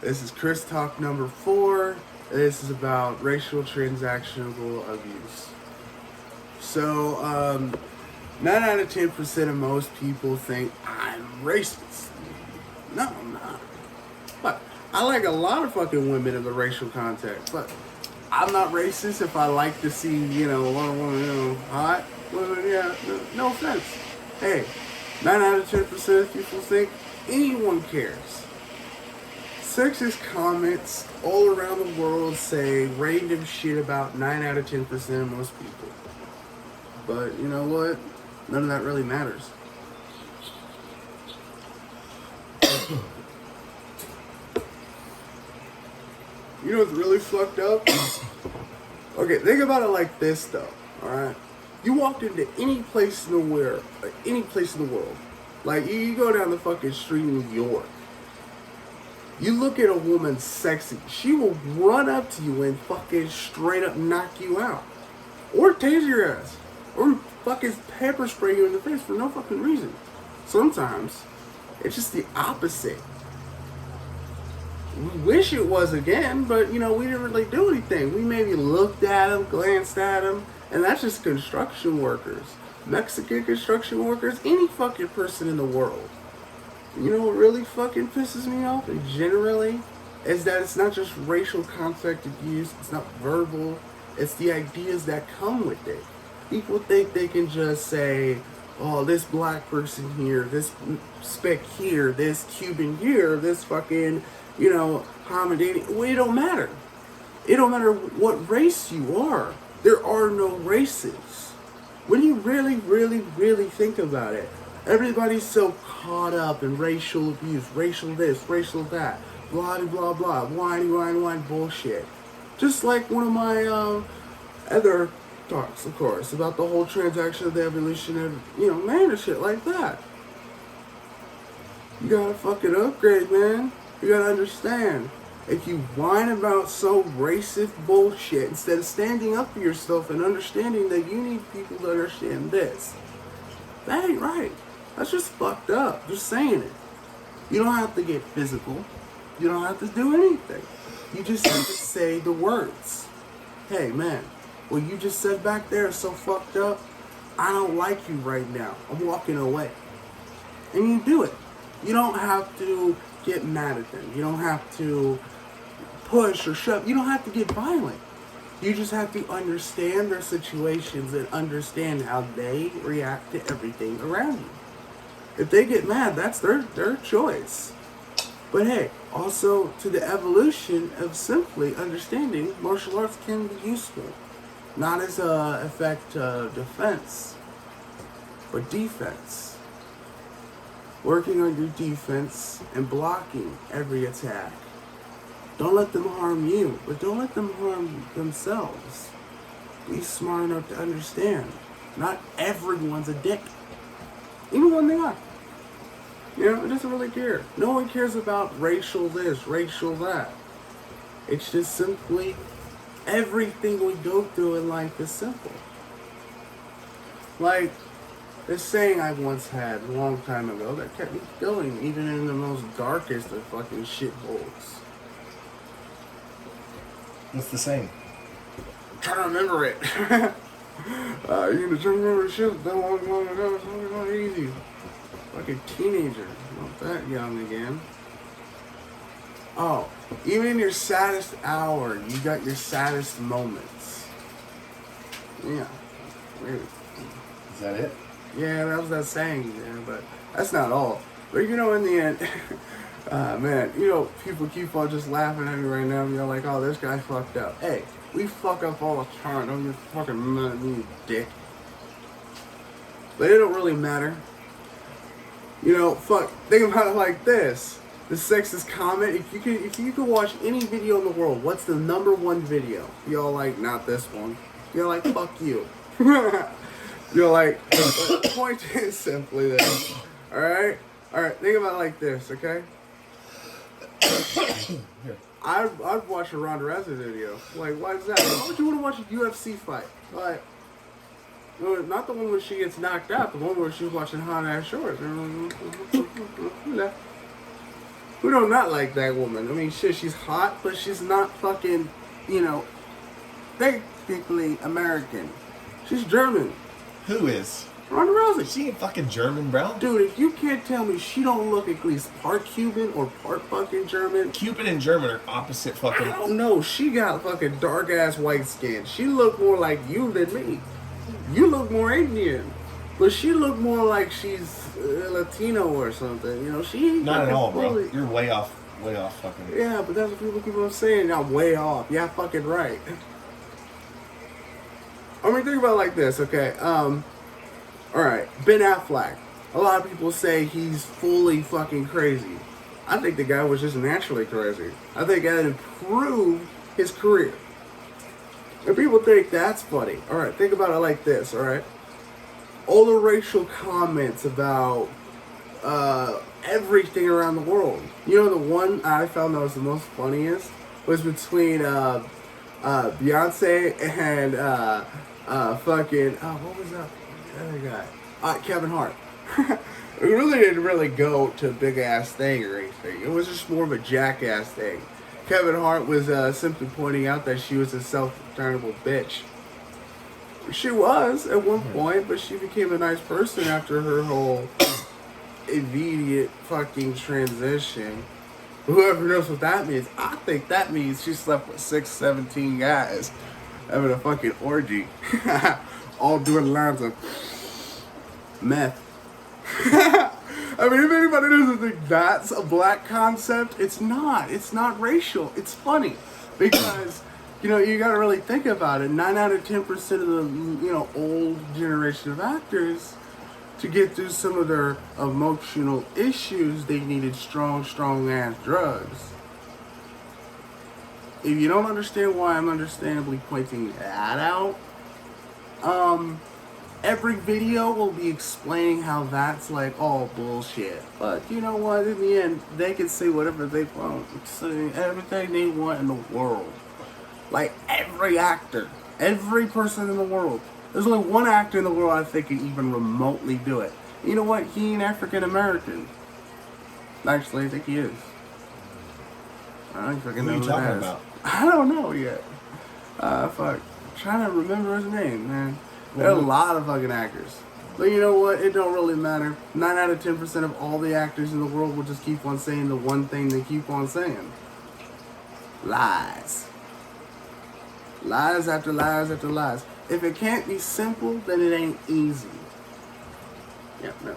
This is Chris Talk number 4. This is about racial transactional abuse. So, 9 out of 10% of most people think I'm racist. No, I'm not. But I like a lot of fucking women in the racial context. But I'm not racist if I like to see, hot women. Yeah, no offense. Hey, 9 out of 10% of people think anyone cares. Sexist comments all around the world say random shit about 9 out of 10% of most people. But you know what? None of that really matters. You know what's really fucked up? Okay, think about it like this though, alright? You walk into any place in the world, like you go down the fucking street in New York, you look at a woman sexy, she will run up to you and fucking straight up knock you out. Or tase your ass. Or fucking pepper spray you in the face for no fucking reason. Sometimes, it's just the opposite. We wish it was again, but we didn't really do anything. We maybe looked at them, glanced at them, and that's just construction workers. Mexican construction workers, any fucking person in the world. You know what really fucking pisses me off, and generally, is that it's not just racial contact abuse, it's not verbal, it's the ideas that come with it. People think they can just say, oh, this black person here, this speck here, this Cuban here, this fucking, Hamadani. Well, it don't matter. It don't matter what race you are. There are no races. When you really, really, really think about it, everybody's so caught up in racial abuse, racial this, racial that, blah, blah, blah, whiny, bullshit. Just like one of my other talks, of course, about the whole transaction of the evolution of, man and shit like that. You gotta fucking upgrade, man. You gotta understand. If you whine about so racist bullshit, instead of standing up for yourself and understanding that you need people to understand this, that ain't right. That's just fucked up. Just saying it. You don't have to get physical. You don't have to do anything. You just have to say the words. Hey, man, what you just said back there is so fucked up. I don't like you right now. I'm walking away. And you do it. You don't have to get mad at them. You don't have to push or shove. You don't have to get violent. You just have to understand their situations and understand how they react to everything around you. If they get mad, that's their choice. But hey, also to the evolution of simply understanding martial arts can be useful. Not as a effect defense, but defense. Working on your defense and blocking every attack. Don't let them harm you, but don't let them harm themselves. Be smart enough to understand. Not everyone's a dick. Even when they are. It doesn't really care. No one cares about racial this, racial that. It's just simply everything we go through in life is simple. Like this saying I once had a long time ago that kept me going even in the most darkest of fucking shitholes. What's the saying? I'm trying to remember it. You know, trying to remember shit that long ago. It's not easy. Like a teenager, not that young again. Oh, even in your saddest hour, you got your saddest moments. Yeah, maybe. Is that it? Yeah, that was that saying, yeah, but that's not all. But in the end, man, people keep on just laughing at me right now. You're like, oh, this guy fucked up. Hey, we fuck up all the time. Don't get fucking mad at me, you dick. But it don't really matter. Think about it like this. The sexist comment, if you could watch any video in the world, what's the number one video? Y'all like, not this one. You're like, fuck you. You're like, the point is simply this. Alright, think about it like this, okay? I'd watch a Ronda Rousey video. Like, why is that? Why would you want to watch a UFC fight? Like, not the one where she gets knocked out, the one where she's watching hot ass shorts. Who do not like that woman? I mean, shit, she's hot, but she's not fucking, you know, technically American. She's German. Who is? Ronda Rousey. She ain't fucking German, bro. Dude, if you can't tell me she don't look at least part Cuban or part fucking German. Cuban and German are opposite fucking. I don't know. She got fucking dark ass white skin. She look more like you than me. You look more Indian. But she look more like she's Latino or something. You know, she ain't Not at fucking all, bro. fully- You're way off fucking. Yeah, but that's what people keep on saying. I'm way off. Yeah, fucking right. I mean, think about it like this, okay? Alright, Ben Affleck. A lot of people say he's fully fucking crazy. I think the guy was just naturally crazy. I think that improved his career. And people think that's funny. Alright, think about it like this, alright? All the racial comments about everything around the world. You know, the one I found that was the most funniest was between Beyonce and fucking what was that other guy? Kevin Hart. It really didn't really go to a big ass thing or anything. It was just more of a jackass thing. Kevin Hart was simply pointing out that she was a self-returnable bitch. She was at one point, but she became a nice person after her whole immediate fucking transition. Whoever knows what that means, I think that means she slept with 17 guys having a fucking orgy. All doing lines of meth. I mean, if anybody doesn't think that's a black concept, it's not. It's not racial. It's funny. Because, you know, you gotta really think about it. 9 out of 10% of the, you know, old generation of actors, to get through some of their emotional issues, they needed strong ass drugs. If you don't understand why I'm understandably pointing that out, every video will be explaining how that's like all bullshit. But you know what? In the end, they can say whatever they want. Say everything they want in the world. Like every actor, every person in the world. There's only one actor in the world I think can even remotely do it. You know what? He ain't African American. Actually, I think he is. I don't fucking Who know are you who talking that is. about? I don't know yet. Fuck. I'm trying to remember his name, man. There are a lot of fucking actors. But you know what? It don't really matter. 9 out of 10% of all the actors in the world will just keep on saying the one thing they keep on saying. Lies. Lies after lies after lies. If it can't be simple, then it ain't easy. Yeah, no.